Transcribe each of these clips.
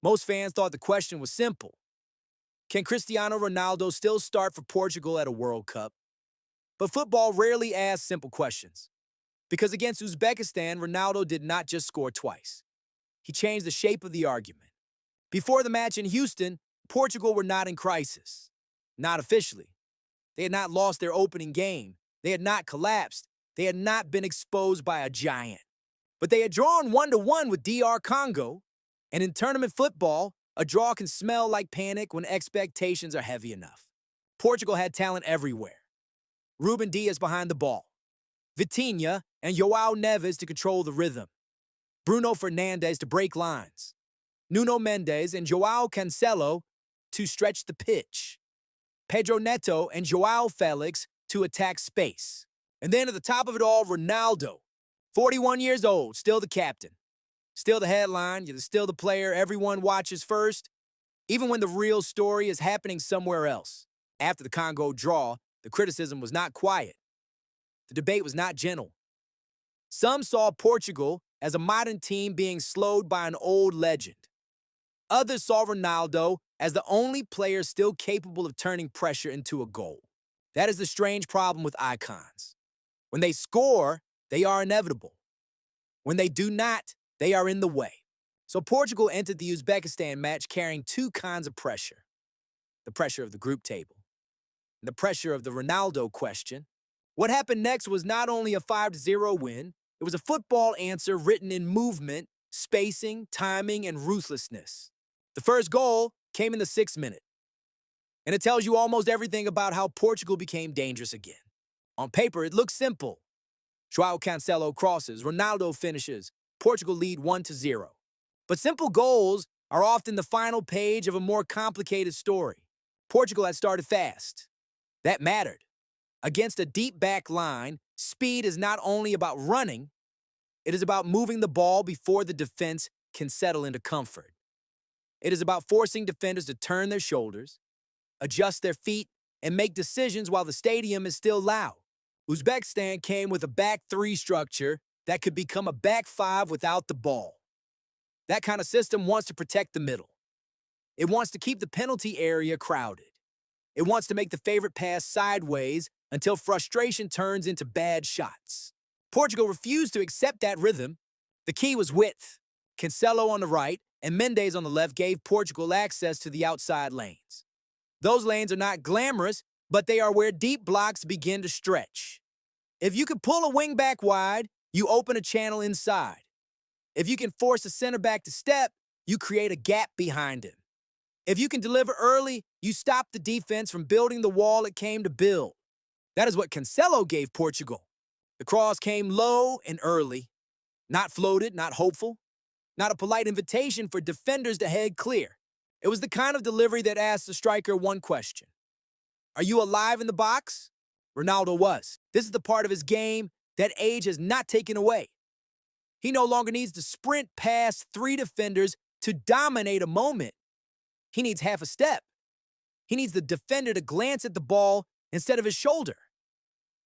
Most fans thought the question was simple. Can Cristiano Ronaldo still start for Portugal at a World Cup? But football rarely asks simple questions. Because against Uzbekistan, Ronaldo did not just score twice. He changed the shape of the argument. Before the match in Houston, Portugal were not in crisis. Not officially. They had not lost their opening game. They had not collapsed. They had not been exposed by a giant. But they had drawn 1-1 with DR Congo. And in tournament football, a draw can smell like panic when expectations are heavy enough. Portugal had talent everywhere. Ruben Dias behind the ball. Vitinha and João Neves to control the rhythm. Bruno Fernandes to break lines. Nuno Mendes and João Cancelo to stretch the pitch. Pedro Neto and João Felix to attack space. And then at the top of it all, Ronaldo. 41 years old, still the captain. Still the headline, you're still the player everyone watches first, even when the real story is happening somewhere else. After the Congo draw, the criticism was not quiet. The debate was not gentle. Some saw Portugal as a modern team being slowed by an old legend. Others saw Ronaldo as the only player still capable of turning pressure into a goal. That is the strange problem with icons. When they score, they are inevitable. When they do not, they are in the way. So Portugal entered the Uzbekistan match carrying two kinds of pressure. The pressure of the group table, and the pressure of the Ronaldo question. What happened next was not only a 5-0 win, it was a football answer written in movement, spacing, timing, and ruthlessness. The first goal came in the 6th minute. And it tells you almost everything about how Portugal became dangerous again. On paper, it looks simple. João Cancelo crosses, Ronaldo finishes, Portugal lead 1-0. But simple goals are often the final page of a more complicated story. Portugal had started fast. That mattered. Against a deep back line, speed is not only about running, it is about moving the ball before the defense can settle into comfort. It is about forcing defenders to turn their shoulders, adjust their feet, and make decisions while the stadium is still loud. Uzbekistan came with a back three structure that could become a back five without the ball. That kind of system wants to protect the middle. It wants to keep the penalty area crowded. It wants to make the favorite pass sideways until frustration turns into bad shots. Portugal refused to accept that rhythm. The key was width. Cancelo on the right and Mendes on the left gave Portugal access to the outside lanes. Those lanes are not glamorous, but they are where deep blocks begin to stretch. If you can pull a wing back wide, you open a channel inside. If you can force a center back to step, you create a gap behind him. If you can deliver early, you stop the defense from building the wall it came to build. That is what Cancelo gave Portugal. The cross came low and early, not floated, not hopeful, not a polite invitation for defenders to head clear. It was the kind of delivery that asked the striker one question. Are you alive in the box? Ronaldo was. This is the part of his game that age has not taken away. He no longer needs to sprint past three defenders to dominate a moment. He needs half a step. He needs the defender to glance at the ball instead of his shoulder.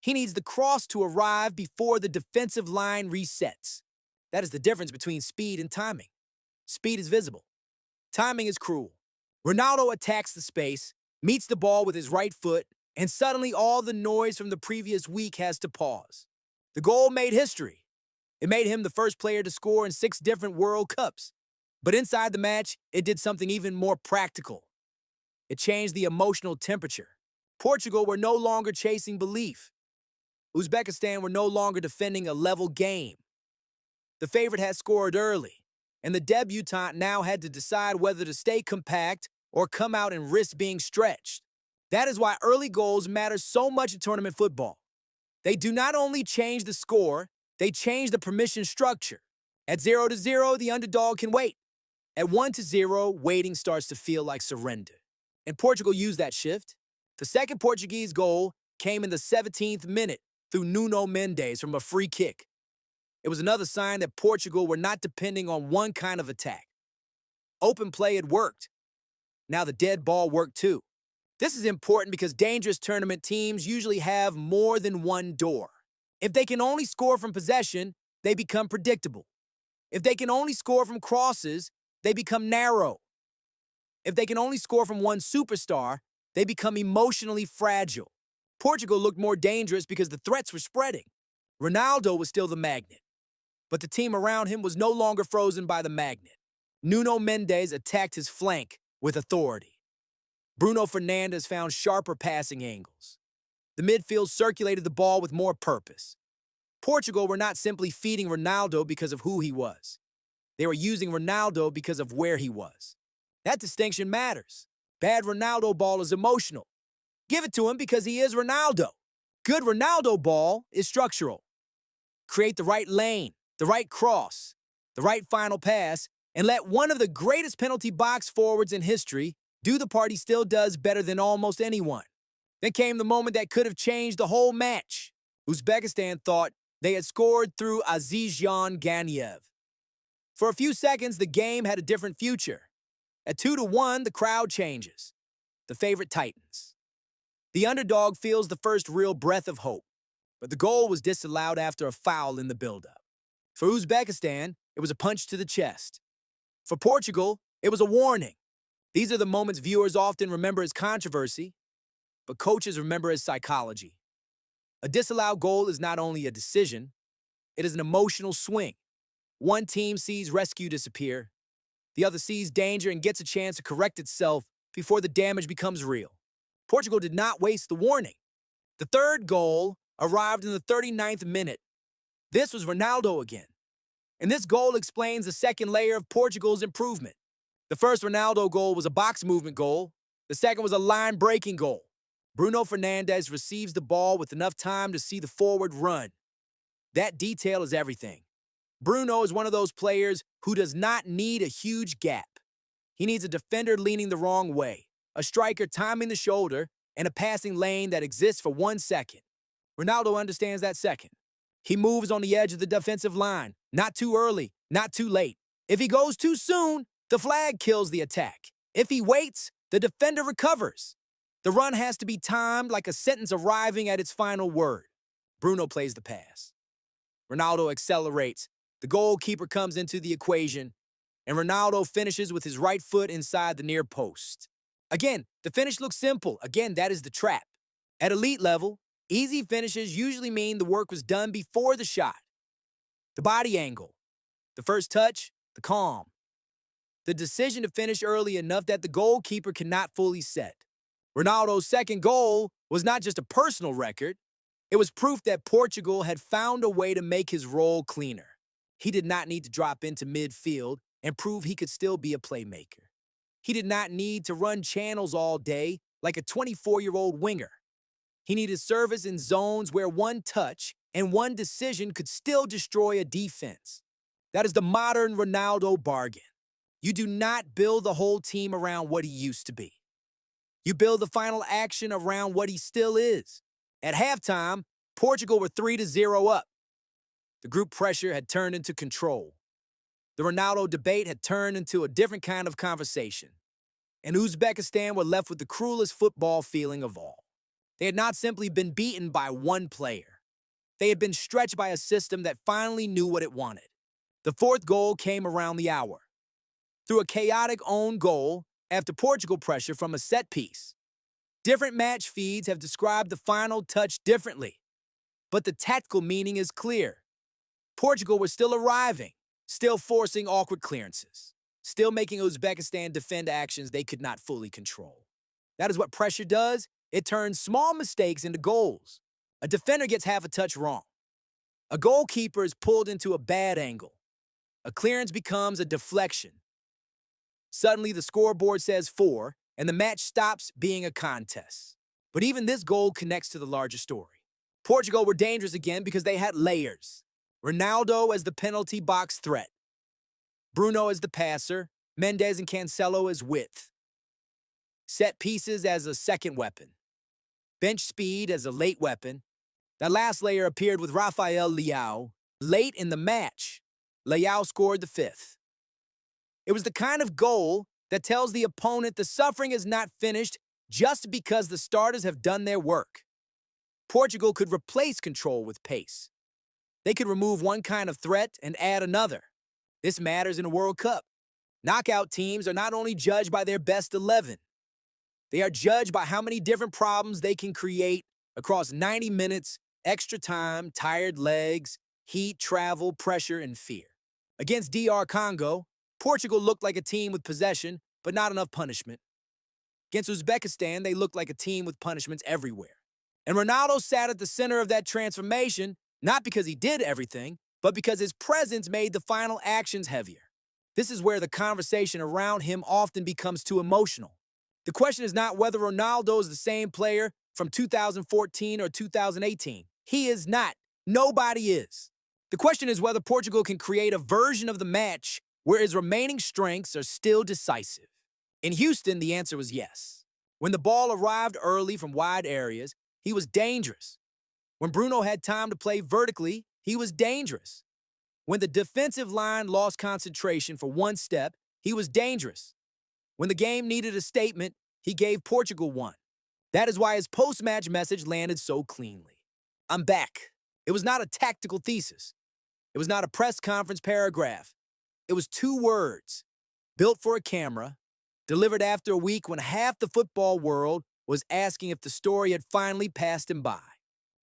He needs the cross to arrive before the defensive line resets. That is the difference between speed and timing. Speed is visible. Timing is cruel. Ronaldo attacks the space, meets the ball with his right foot, and suddenly all the noise from the previous week has to pause. The goal made history. It made him the first player to score in 6 different World Cups. But inside the match, it did something even more practical. It changed the emotional temperature. Portugal were no longer chasing belief. Uzbekistan were no longer defending a level game. The favorite had scored early, and the debutant now had to decide whether to stay compact or come out and risk being stretched. That is why early goals matter so much in tournament football. They do not only change the score, they change the permission structure. At 0-0, the underdog can wait. At 1-0, waiting starts to feel like surrender. And Portugal used that shift. The second Portuguese goal came in the 17th minute through Nuno Mendes from a free kick. It was another sign that Portugal were not depending on one kind of attack. Open play had worked. Now the dead ball worked too. This is important because dangerous tournament teams usually have more than one door. If they can only score from possession, they become predictable. If they can only score from crosses, they become narrow. If they can only score from one superstar, they become emotionally fragile. Portugal looked more dangerous because the threats were spreading. Ronaldo was still the magnet, but the team around him was no longer frozen by the magnet. Nuno Mendes attacked his flank with authority. Bruno Fernandes found sharper passing angles. The midfield circulated the ball with more purpose. Portugal were not simply feeding Ronaldo because of who he was. They were using Ronaldo because of where he was. That distinction matters. Bad Ronaldo ball is emotional. Give it to him because he is Ronaldo. Good Ronaldo ball is structural. Create the right lane, the right cross, the right final pass, and let one of the greatest penalty box forwards in history do the part he still does better than almost anyone. Then came the moment that could have changed the whole match. Uzbekistan thought they had scored through Azizjan Ganiev. For a few seconds, the game had a different future. At 2-1, the crowd changes. The favorite tightens. The underdog feels the first real breath of hope, but the goal was disallowed after a foul in the buildup. For Uzbekistan, it was a punch to the chest. For Portugal, it was a warning. These are the moments viewers often remember as controversy, but coaches remember as psychology. A disallowed goal is not only a decision, it is an emotional swing. One team sees rescue disappear, the other sees danger and gets a chance to correct itself before the damage becomes real. Portugal did not waste the warning. The third goal arrived in the 39th minute. This was Ronaldo again. And this goal explains the second layer of Portugal's improvement. The first Ronaldo goal was a box movement goal. The second was a line-breaking goal. Bruno Fernandes receives the ball with enough time to see the forward run. That detail is everything. Bruno is one of those players who does not need a huge gap. He needs a defender leaning the wrong way, a striker timing the shoulder, and a passing lane that exists for 1 second. Ronaldo understands that second. He moves on the edge of the defensive line, not too early, not too late. If he goes too soon, the flag kills the attack. If he waits, the defender recovers. The run has to be timed like a sentence arriving at its final word. Bruno plays the pass. Ronaldo accelerates. The goalkeeper comes into the equation, and Ronaldo finishes with his right foot inside the near post. Again, the finish looks simple. Again, that is the trap. At elite level, easy finishes usually mean the work was done before the shot. The body angle, the first touch, the calm. The decision to finish early enough that the goalkeeper cannot fully set. Ronaldo's second goal was not just a personal record. It was proof that Portugal had found a way to make his role cleaner. He did not need to drop into midfield and prove he could still be a playmaker. He did not need to run channels all day like a 24-year-old winger. He needed service in zones where one touch and one decision could still destroy a defense. That is the modern Ronaldo bargain. You do not build the whole team around what he used to be. You build the final action around what he still is. At halftime, Portugal were 3-0 up. The group pressure had turned into control. The Ronaldo debate had turned into a different kind of conversation. And Uzbekistan were left with the cruelest football feeling of all. They had not simply been beaten by one player. They had been stretched by a system that finally knew what it wanted. The fourth goal came around the hour. Through a chaotic own goal after Portugal pressure from a set piece. Different match feeds have described the final touch differently, but the tactical meaning is clear. Portugal was still arriving, still forcing awkward clearances, still making Uzbekistan defend actions they could not fully control. That is what pressure does. It turns small mistakes into goals. A defender gets half a touch wrong. A goalkeeper is pulled into a bad angle. A clearance becomes a deflection. Suddenly, the scoreboard says 4, and the match stops being a contest. But even this goal connects to the larger story. Portugal were dangerous again because they had layers. Ronaldo as the penalty box threat. Bruno as the passer. Mendes and Cancelo as width. Set pieces as a second weapon. Bench speed as a late weapon. That last layer appeared with Rafael Leão. Late in the match, Leão scored the 5th. It was the kind of goal that tells the opponent the suffering is not finished just because the starters have done their work. Portugal could replace control with pace. They could remove one kind of threat and add another. This matters in a World Cup. Knockout teams are not only judged by their best 11, they are judged by how many different problems they can create across 90 minutes, extra time, tired legs, heat, travel, pressure, and fear. Against DR Congo, Portugal looked like a team with possession, but not enough punishment. Against Uzbekistan, they looked like a team with punishments everywhere. And Ronaldo sat at the center of that transformation, not because he did everything, but because his presence made the final actions heavier. This is where the conversation around him often becomes too emotional. The question is not whether Ronaldo is the same player from 2014 or 2018. He is not. Nobody is. The question is whether Portugal can create a version of the match where his remaining strengths are still decisive. In Houston, the answer was yes. When the ball arrived early from wide areas, he was dangerous. When Bruno had time to play vertically, he was dangerous. When the defensive line lost concentration for one step, he was dangerous. When the game needed a statement, he gave Portugal one. That is why his post-match message landed so cleanly. I'm back. It was not a tactical thesis. It was not a press conference paragraph. It was 2 words, built for a camera, delivered after a week when half the football world was asking if the story had finally passed him by.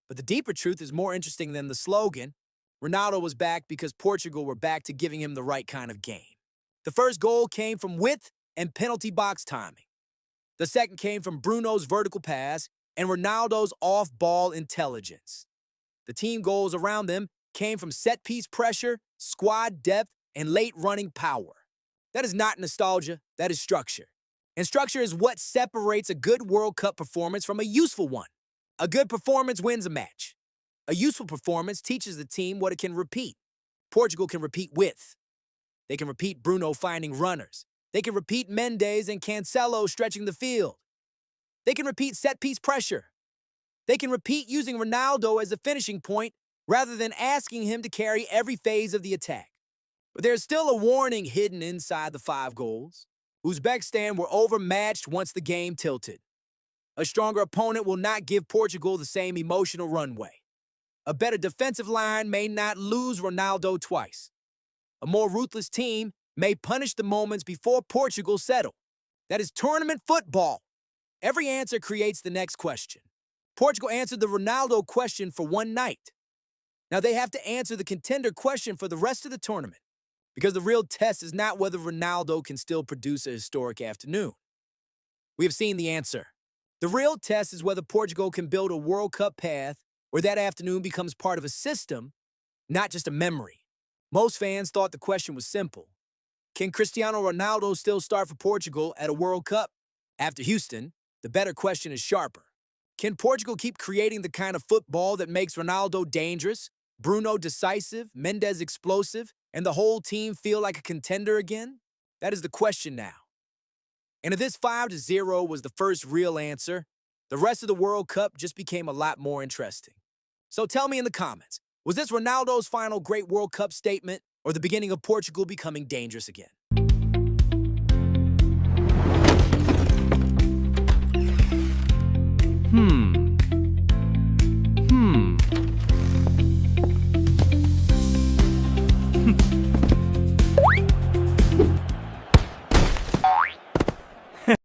But the deeper truth is more interesting than the slogan. Ronaldo was back because Portugal were back to giving him the right kind of game. The first goal came from width and penalty box timing. The second came from Bruno's vertical pass and Ronaldo's off-ball intelligence. The team goals around them came from set-piece pressure, squad depth, and late-running power. That is not nostalgia, that is structure. And structure is what separates a good World Cup performance from a useful one. A good performance wins a match. A useful performance teaches the team what it can repeat. Portugal can repeat width. They can repeat Bruno finding runners. They can repeat Mendes and Cancelo stretching the field. They can repeat set-piece pressure. They can repeat using Ronaldo as a finishing point rather than asking him to carry every phase of the attack. But there's still a warning hidden inside the 5 goals. Uzbekistan were overmatched once the game tilted. A stronger opponent will not give Portugal the same emotional runway. A better defensive line may not lose Ronaldo twice. A more ruthless team may punish the moments before Portugal settle. That is tournament football. Every answer creates the next question. Portugal answered the Ronaldo question for one night. Now they have to answer the contender question for the rest of the tournament, because the real test is not whether Ronaldo can still produce a historic afternoon. We have seen the answer. The real test is whether Portugal can build a World Cup path where that afternoon becomes part of a system, not just a memory. Most fans thought the question was simple. Can Cristiano Ronaldo still start for Portugal at a World Cup? After Houston, the better question is sharper. Can Portugal keep creating the kind of football that makes Ronaldo dangerous, Bruno decisive, Mendes explosive, and the whole team feel like a contender again? That is the question now. And if this 5-0 was the first real answer, the rest of the World Cup just became a lot more interesting. So tell me in the comments, was this Ronaldo's final great World Cup statement or the beginning of Portugal becoming dangerous again?